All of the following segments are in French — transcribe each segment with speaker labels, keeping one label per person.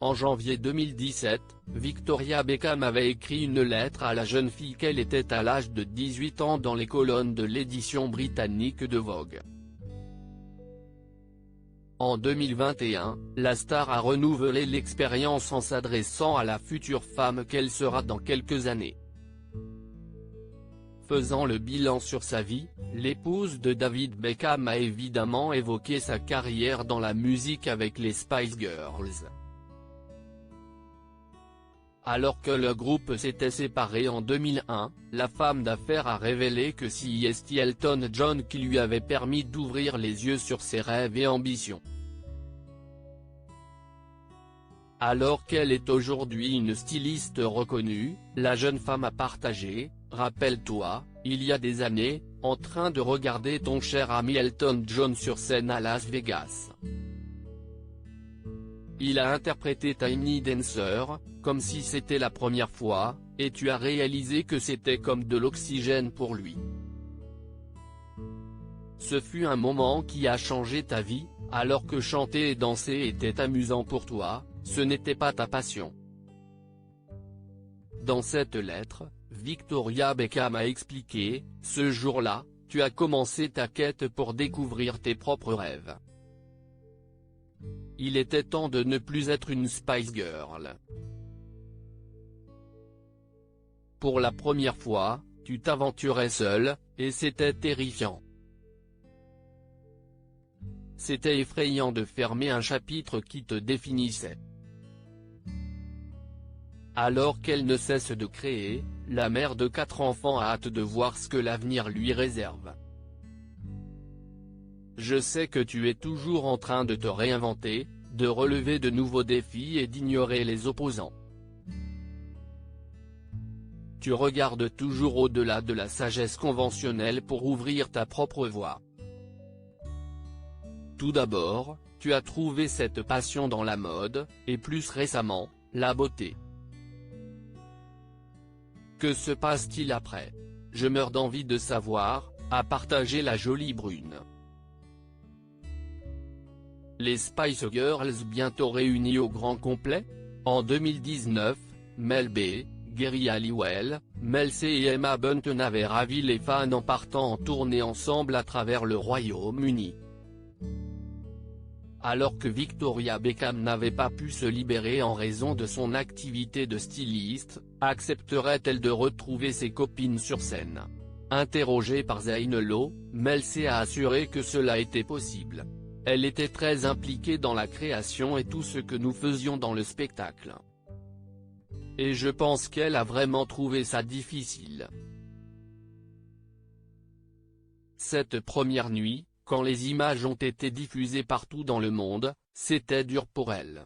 Speaker 1: En janvier 2017, Victoria Beckham avait écrit une lettre à la jeune fille qu'elle était à l'âge de 18 ans dans les colonnes de l'édition britannique de Vogue. En 2021, la star a renouvelé l'expérience en s'adressant à la future femme qu'elle sera dans quelques années. Faisant le bilan sur sa vie, l'épouse de David Beckham a évidemment évoqué sa carrière dans la musique avec les Spice Girls. Alors que le groupe s'était séparé en 2001, la femme d'affaires a révélé que c'est Elton John qui lui avait permis d'ouvrir les yeux sur ses rêves et ambitions. Alors qu'elle est aujourd'hui une styliste reconnue, la jeune femme a partagé: « Rappelle-toi, il y a des années, en train de regarder ton cher ami Elton John sur scène à Las Vegas. Il a interprété Tiny Dancer, comme si c'était la première fois, et tu as réalisé que c'était comme de l'oxygène pour lui. Ce fut un moment qui a changé ta vie, alors que chanter et danser était amusant pour toi, ce n'était pas ta passion. » Dans cette lettre, Victoria Beckham a expliqué: « Ce jour-là, tu as commencé ta quête pour découvrir tes propres rêves. Il était temps de ne plus être une Spice Girl. Pour la première fois, tu t'aventurais seule, et c'était terrifiant. C'était effrayant de fermer un chapitre qui te définissait. » Alors qu'elle ne cesse de créer, la mère de 4 enfants a hâte de voir ce que l'avenir lui réserve. « Je sais que tu es toujours en train de te réinventer, de relever de nouveaux défis et d'ignorer les opposants. Tu regardes toujours au-delà de la sagesse conventionnelle pour ouvrir ta propre voie. Tout d'abord, tu as trouvé cette passion dans la mode, et plus récemment, la beauté. Que se passe-t-il après? Je meurs d'envie de savoir, » a partagé la jolie brune. Les Spice Girls bientôt réunies au grand complet? En 2019, Mel B, Geri Halliwell, Mel C et Emma Bunton avaient ravi les fans en partant en tournée ensemble à travers le Royaume-Uni. Alors que Victoria Beckham n'avait pas pu se libérer en raison de son activité de styliste, accepterait-elle de retrouver ses copines sur scène? Interrogée par Zane Lowe, Mel C a assuré que cela était possible. Elle était très impliquée dans la création et tout ce que nous faisions dans le spectacle. Et je pense qu'elle a vraiment trouvé ça difficile. Cette première nuit, quand les images ont été diffusées partout dans le monde, c'était dur pour elle.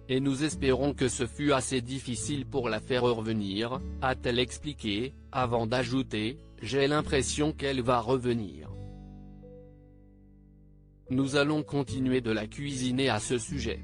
Speaker 1: Et nous espérons que ce fut assez difficile pour la faire revenir, a-t-elle expliqué, avant d'ajouter: « J'ai l'impression qu'elle va revenir. Nous allons continuer de la cuisiner à ce sujet. »